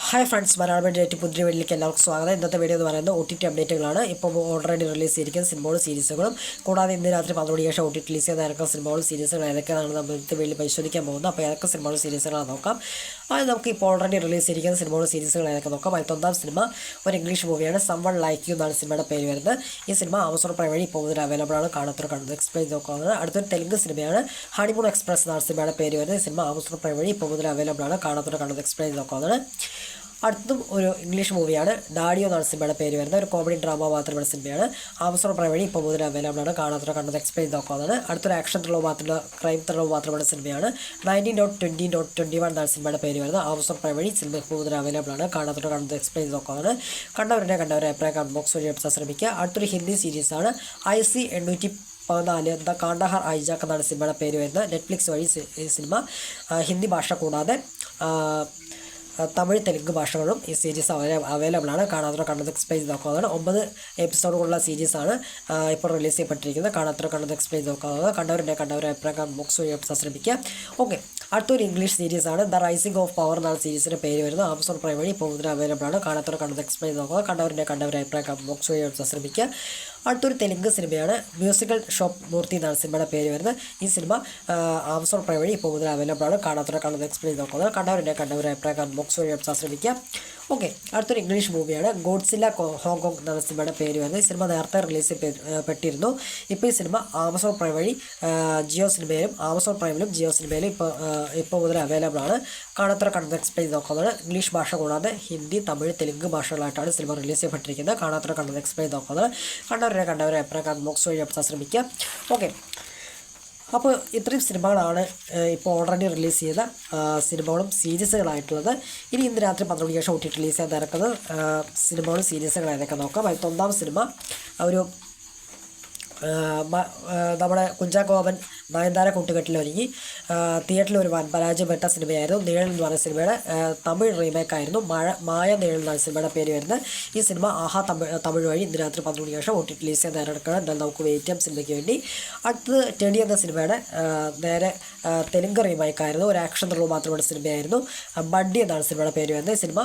Hi friends, Malayalam date പുതിയ വീട്ടിലേക്ക് എല്ലാവർക്കും സ്വാഗതം. ഇന്നത്തെ വീഡിയോ എന്ന് പറയുന്നത് OTT അപ്ഡേറ്റുകളാണ്. ഇപ്പോൾ ഓൾറെഡി റിലീസ് ചെയ്തിരിക്കുന്ന സിനിമകളും സീരീസുകളും കൂടാതെ ഇന്ന് രാത്രി 12 ശേഷം OTT റിലീസ് ചെയ്ത ഏതൊക്കെ സിനിമകളും സീരീസുകൾ ഏതൊക്കെയാണ് നമ്മൾ ഇന്നത്തെ വീട്ടിൽ പരിശോധിക്കാൻ പോകുന്നത്. അപ്പോൾ ഏതൊക്കെ സിനിമകളും സീരീസുകളാണ് നോക്കാം. അത് നമുക്ക് ഇപ്പോൾ ഓൾറെഡി റിലീസ് ചെയ്തിരിക്കുന്ന സിനിമകളും സീരീസുകൾ ഏതൊക്കെ നോക്കാം. അതിൽ ഒന്നാം സിനിമ ഒരു ഇംഗ്ലീഷ് മൂവിയാണ്. സമ്മൺ ലൈക്ക് യു എന്നാണ് സിനിമയുടെ പേര് വരുന്നത്. ഈ സിനിമ ആമസോൺ പ്രൈം വഴി ഇപ്പോൾ മുതൽ അവൈലബിൾ ആണ്. കാണാത്തൊരു കണ്ടത് എക്സ്പ്ലെയിൻ നോക്കുന്നത്. അടുത്തൊരു തെലുങ്ക് സിനിമയാണ് ഹണിമൂൺ എക്സ്പ്രസ് എന്നാണ് സിനിമയുടെ പേര് വരുന്നത്. ഈ സിനിമ ആമസോൺ പ്രൈം വഴി ഇപ്പോൾ മുതൽ അവൈലബിൾ ആണ്. കാണാത്തൊരു കണ്ടത് എക്സ്പ്ലെയിൻ നോക്കുന്നത്. അടുത്തും ഒരു ഇംഗ്ലീഷ് മൂവിയാണ്. ഡാഡിയോ എന്നാണ് സിനിമയുടെ പേര് വരുന്നത്. ഒരു കോമഡി ഡ്രാമ മാത്രമുള്ള സിനിമയാണ്. ആമസോൺ പ്രൈം വഴി ഇപ്പോൾ മുതൽ അവൈലബിൾ ആണ്. കാണാത്ത കണ്ടത് എക്സ്പ്ലെയിൻ നോക്കാവുന്നതാണ്. അടുത്തൊരു ആക്ഷൻ ത്രില്ലർ മാത്രമുള്ള ക്രൈം ത്രില്ലർ മാത്രമുള്ള സിനിമയാണ്. 19.20.21 എന്നാണ് സിനിമയുടെ പേര് വരുന്നത്. ആമസോൺ പ്രൈം വഴി സിനിമ ഇപ്പോൾ മുതൽ അവൈലബിൾ ആണ്. കാണാത്ത കണ്ടത് എക്സ്പ്ലെയിൻ നോക്കാവുന്നതാണ്. കണ്ടവരെ അഭിപ്രായം കമന്റ് ബോക്സ് വഴി ശ്രമിക്കുക. അടുത്തൊരു ഹിന്ദി സീരീസാണ് IC 814 ദ കാണ്ടഹാർ ഐജാക്ക് എന്നാണ് സിനിമയുടെ പേര് വരുന്നത്. നെറ്റ്ഫ്ലിക്സ് വഴി ഈ സിനിമ ഹിന്ദി ഭാഷ കൂടാതെ തമിഴ് തെലുങ്ക് ഭാഷകളും ഈ സീരീസ് അവൈലബിൾ ആണ്. കാണാത്ത കണ്ടത് എക്സ്പ്ലെയിൻ നോക്കാവുന്നതാണ്. 9 എപ്പിസോഡുകളുള്ള സീരീസാണ് ഇപ്പോൾ റിലീസ് ചെയ്യപ്പെട്ടിരിക്കുന്നത്. കാണാത്ത കണ്ടത് എക്സ്പ്ലെയിൻ നോക്കാവുന്നത്. കണ്ടവരെ അഭിപ്രായം ബോക്സ് വഴി ശ്രമിക്കുക. ഓക്കെ, അടുത്തൊരു ഇംഗ്ലീഷ് സീരീസാണ് ദ റൈസിംഗ് ഓഫ് പവർ എന്നാണ് സീരീസിൻ്റെ പേര് വരുന്നത്. ആമസോൺ പ്രൈം വഴി ഇപ്പോൾ മുതൽ അവൈലബിൾ ആണ്. കാണാത്ത കണ്ടത് എക്സ്പ്ലെയിൻ നോക്കുക. കണ്ടവരെ അഭിപ്രായം ബോക്സ് വഴി ശ്രമിക്കുക. അടുത്തൊരു തെലുങ്ക് സിനിമയാണ് മ്യൂസിക്കൽ ഷോപ്പ് മൂർത്തി എന്നാണ് സിനിമയുടെ പേര് വരുന്നത്. ഈ സിനിമ ആമസോൺ പ്രൈം വഴി ഇപ്പോൾ മുതൽ അവൈലബിൾ ആണ്. കാണാത്ത കണ്ടത് എക്സ്പ്ലെയിൻ നോക്കുന്നത്. കണ്ടവരെ അഭിപ്രായം ബോക്സ് വഴി ശ്രമിക്കുക. ഓക്കെ, അടുത്തൊരു ഇംഗ്ലീഷ് മൂവിയാണ് ഗോഡ്സില്ല ഹോങ്കോങ് എന്നാണ് സിനിമയുടെ പേര് വരുന്നത്. ഈ സിനിമ നേരത്തെ റിലീസ് പെട്ടിരുന്നു. ഇപ്പോൾ ഈ സിനിമ ആമസോൺ പ്രൈം വഴി ജിയോ സിനിമയിലും ആമസോൺ പ്രൈമിലും ജിയോ സിനിമയിലും ഇപ്പോൾ മുതൽ അവൈലബിൾ ആണ്. കാണാത്ത കണ്ടത് എക്സ്പ്ലെയിൻ നോക്കുന്നത്. ഇംഗ്ലീഷ് ഭാഷ കൂടാതെ ഹിന്ദി, തമിഴ്, തെലുങ്ക് ഭാഷകളായിട്ടാണ് സിനിമ റിലീസ് ചെയ്യപ്പെട്ടിരിക്കുന്നത്. കാണാത്ത കണ്ടത് എക്സ്പ്ലെയിൻ നോക്കുന്നത്. കണ്ടവരെ അഭിപ്രായം ബോക്സ് വഴി ശ്രമിക്കുക. ഓക്കെ, അപ്പോൾ ഇത്രയും സിനിമകളാണ് ഇപ്പോൾ ഓൾറെഡി റിലീസ് ചെയ്ത സിനിമകളും സീരീസുകളായിട്ടുള്ളത്. ഇന്ന് രാത്രി 12 ശേഷം OTT റിലീസ് ചെയ്യാൻ നടക്കുന്നത് സിനിമകളും സീരീസുകൾ ഏതൊക്കെ നോക്കാം. അതിൽ ഒന്നാം സിനിമ ഒരു നമ്മുടെ കുഞ്ചാക്കോ ബോബൻ നയൻതാര കൂട്ടുകെട്ടിലൊരുങ്ങി തിയേറ്ററിൽ ഒരു വൻ പരാജയപ്പെട്ട സിനിമയായിരുന്നു നിഴൽ എന്ന് പറയുന്ന സിനിമയുടെ തമിഴ് റീമേക്കായിരുന്നു മായ നിഴൽ എന്നാണ് സിനിമയുടെ പേര് വരുന്നത്. ഈ സിനിമ തമിഴ് വഴി ഇന്ന് രാത്രി 12 ശേഷം OTT റിലീസ് ചെയ്യാൻ നടക്കണം. എന്നാൽ നമുക്ക് വെയിറ്റ് ചെയ്യാം സിനിമയ്ക്ക് വേണ്ടി. അടുത്തത് ടെഡി എന്ന സിനിമയുടെ നേരെ തെലുങ്ക് റീമേക്കായിരുന്നു. ഒരു ആക്ഷൻ ത്രില്ലർ മാത്രമുള്ള സിനിമയായിരുന്നു. ബഡ്ഡി എന്നാണ് സിനിമയുടെ പേര് വരുന്നത്. ഈ സിനിമ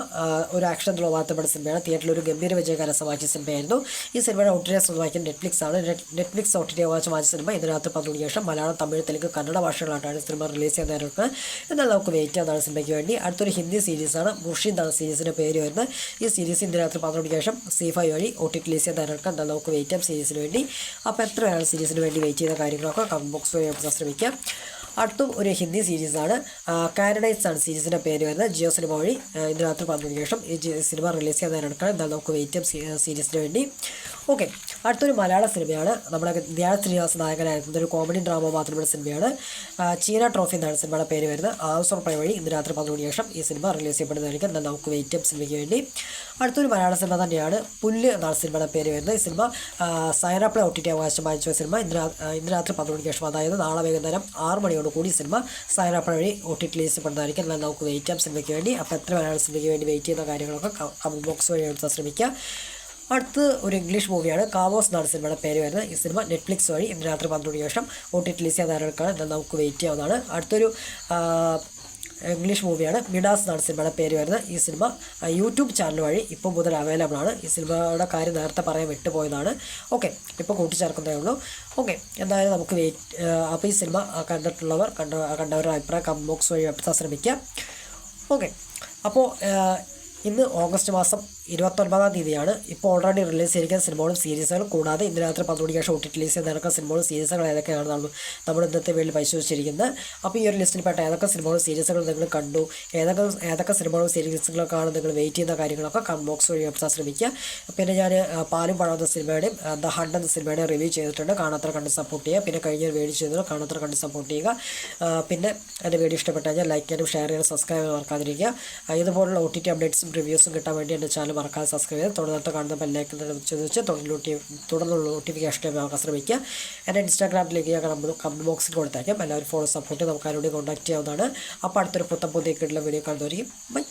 ഒരു ആക്ഷൻ ത്രില്ലർ മാത്രമുള്ള സിനിമയാണ്. തിയേറ്ററിൽ ഒരു ഗംഭീര വിജയം കരസ്ഥമാക്കിയ സിനിമയായിരുന്നു. ഈ സിനിമയുടെ OTT സ്വന്തമാക്കിയ നെറ്റ്ഫ്ലിക്സ് ആണ്. നെറ്റ്ഫ്ലിക്സ് OTT അവകാശം സിനിമ ഇന്ന് രാത്രി 12 ശേഷം മലയാളം, തമിഴ്, തെലുങ്ക്, കന്നഡ ഭാഷകളായിട്ടാണ് സിനിമ റിലീസ് ചെയ്യുന്നവർക്ക്. എന്നാൽ നമുക്ക് വെയിറ്റ് ചെയ്യാനാണ് സിനിമയ്ക്ക് വേണ്ടി. അടുത്തൊരു ഹിന്ദി സീരീസാണ് മുർഷിദ് എന്നാണ് സീരീസിൻ്റെ പേര് വരുന്നത്. ഈ സീരീസ് ഇന്ന് രാത്രി 12 ശേഷം C5 വഴി OTT റിലീസ് ചെയ്യുന്നവർക്ക്. എന്നാൽ നമുക്ക് വെയിറ്റ് ചെയ്യാം സീരീസിന് വേണ്ടി. അപ്പോൾ എത്രയാണ് സീരീസിന് വേണ്ടി വെയിറ്റ് ചെയ്യുന്ന കാര്യങ്ങളൊക്കെ കമന്റ് ബോക്സ് വഴി ശ്രമിക്കാം. അടുത്തും ഒരു ഹിന്ദി സീരീസാണ് കാനഡൈസ് ആണ് സീരീസിൻ്റെ പേര് വരുന്നത്. ജിയോ സിനിമ വഴി ഇന്ന് രാത്രി 12 ശേഷം ഈ സിനിമ റിലീസ് ചെയ്യാൻ എന്നാൽ നമുക്ക് വെയിറ്റ് ചെയ്യാം സീരീസിന് വേണ്ടി. ഓക്കെ, അടുത്തൊരു മലയാള സിനിമയാണ്. നമ്മുടെ ധ്യാൻ ശ്രീനിവാസ നായകനായിരുന്നത്. ഒരു കോമഡി ഡ്രാമ മാത്രമുള്ള സിനിമയാണ്. ചീന ട്രോഫി എന്നാണ് സിനിമയുടെ പേര് വരുന്നത്. ആമസോൺ പ്രൈം വഴി ഇന്ന് രാത്രി 12 ശേഷം ഈ സിനിമ റിലീസ് ചെയ്യപ്പെടുന്നതായിരിക്കും. എന്നാൽ നമുക്ക് വെയിറ്റ് ചെയ്യാം സിനിമയ്ക്ക് വേണ്ടി. അടുത്തൊരു മലയാള സിനിമ തന്നെയാണ് പുല്ല് എന്നാണ് സിനിമയുടെ പേര് വരുന്നത്. ഈ സിനിമ സൈനാപ്ലേ OTT അവകാശം വാങ്ങിച്ച സിനിമ ഇന്ന് രാത്രി 12 ശേഷം, അതായത് നാളെ വൈകുന്നേരം 6 മണിയോടുകൂടി സിനിമ സൈനാപ്ലേ വഴി OTT റിലീസ് ചെയ്യപ്പെടുന്നതായിരിക്കും. എന്നാൽ നമുക്ക് വെയിറ്റ് ചെയ്യാം സിനിമയ്ക്ക് വേണ്ടി. അപ്പോൾ എത്ര മലയാള സിനിമയ്ക്ക് വേണ്ടി വെയിറ്റ് ചെയ്യുന്ന കാര്യങ്ങളൊക്കെ കമന്റ് ബോക്സ് വഴി എടുത്താൽ ശ്രമിക്കുക. അടുത്ത് ഒരു ഇംഗ്ലീഷ് മൂവിയാണ് കാവോസ് എന്നാണ് സിനിമയുടെ പേര് വരുന്നത്. ഈ സിനിമ നെറ്റ്ഫ്ലിക്സ് വഴി ഇന്ന് രാത്രി 12 ശേഷം OTT റിലീസ് ചെയ്യാൻ എന്നാൽ നമുക്ക് വെയിറ്റ് ചെയ്യാവുന്നതാണ്. അടുത്തൊരു ഇംഗ്ലീഷ് മൂവിയാണ് മിഡാസ് എന്നാണ് സിനിമയുടെ പേര് വരുന്നത്. ഈ സിനിമ യൂട്യൂബ് ചാനൽ വഴി ഇപ്പോൾ മുതൽ അവൈലബിൾ ആണ്. ഈ സിനിമയുടെ കാര്യം നേരത്തെ പറയാൻ വിട്ടുപോയതാണ്. ഓക്കെ, ഇപ്പോൾ കൂട്ടിച്ചേർക്കുന്നതേ ഉള്ളൂ. ഓക്കെ, എന്തായാലും നമുക്ക് അപ്പോൾ ഈ സിനിമ കണ്ടവരുടെ അഭിപ്രായം കമന്റ് ബോക്സ് വഴി എത്താൻ ശ്രമിക്കുക. ഓക്കെ, അപ്പോൾ ഇന്ന് ഓഗസ്റ്റ് മാസം 29-ാം തീയതിയാണ്. ഇപ്പോൾ ഓൾറെഡി റിലീസ് ചെയ്തിരിക്കുന്ന സിനിമകളും സീരീസുകളും കൂടാതെ ഇന്ന് രാത്രി 12 ശേഷം OTT റിലീസ് ചെയ്ത് നടക്കുന്ന സിനിമകളും സീരീസുകൾ ഏതൊക്കെയാണ് നമ്മൾ ഇന്നത്തെ വേണ്ടി പരിശോധിച്ചിരിക്കുന്നത്. അപ്പോൾ ഈ ഒരു ലിസ്റ്റിൽപ്പെട്ട ഏതൊക്കെ സിനിമകളും സീരീസുകൾ നിങ്ങൾ കണ്ടു, ഏതൊക്കെ സിനിമകളും സീരീസുകളൊക്കെയാണ് നിങ്ങൾ വെയിറ്റ് ചെയ്യുന്ന കാര്യങ്ങളൊക്കെ കമന്റ് ബോക്സ് വഴി എത്താൻ ശ്രമിക്കുക. പിന്നെ ഞാൻ പാലും പഴം എന്ന സിനിമയുടെയും ദ ഹണ്ട് എന്ന സിനിമയുടെയും റിവ്യൂ ചെയ്തിട്ടുണ്ട്. കാണാത്ര കണ്ട് സപ്പോർട്ട് ചെയ്യുക. പിന്നെ കഴിഞ്ഞ ഒരു വീഡിയോ ചെയ്തത് കാണാത്ര കണ്ട് സപ്പോർട്ട് ചെയ്യുക. പിന്നെ എൻ്റെ വീഡിയോ ഇഷ്ടപ്പെട്ട് കഴിഞ്ഞാൽ ലൈക്ക് ചെയ്യാനും ഷെയർ ചെയ്യാനും സബ്സ്ക്രൈബ് ചെയ്യാൻ മറക്കാതിരിക്കുക. ഇതുപോലുള്ള OTT അപ്ഡേറ്റ്സും റിവ്യൂസും കിട്ടാൻ വേണ്ടി എൻ്റെ ചാനൽ മറക്കാതെ സബ്സ്ക്രൈബ് ചെയ്ത് തുടർന്ന് കാണുന്ന ബെല്ലൈക്കൻ വെച്ച് തുടർന്നുള്ള നോട്ടിഫിക്കേഷൻ ആക്കാൻ ശ്രമിക്കുക. എൻ്റെ ഇൻസ്റ്റാഗ്രാമിലേക്ക് ഞാൻ കമന്റ് ബോക്സിൽ കൊടുത്തേക്കാം. എല്ലാവരും ഫോളോ സപ്പോർട്ട് നമുക്ക് അതിലൂടെ കോൺടാക്ട് ചെയ്യാവുന്നതാണ്. അപ്പോൾ അടുത്തൊരു പുതിയ വീഡിയോ കാണുന്നവരിക്കും ബൈ.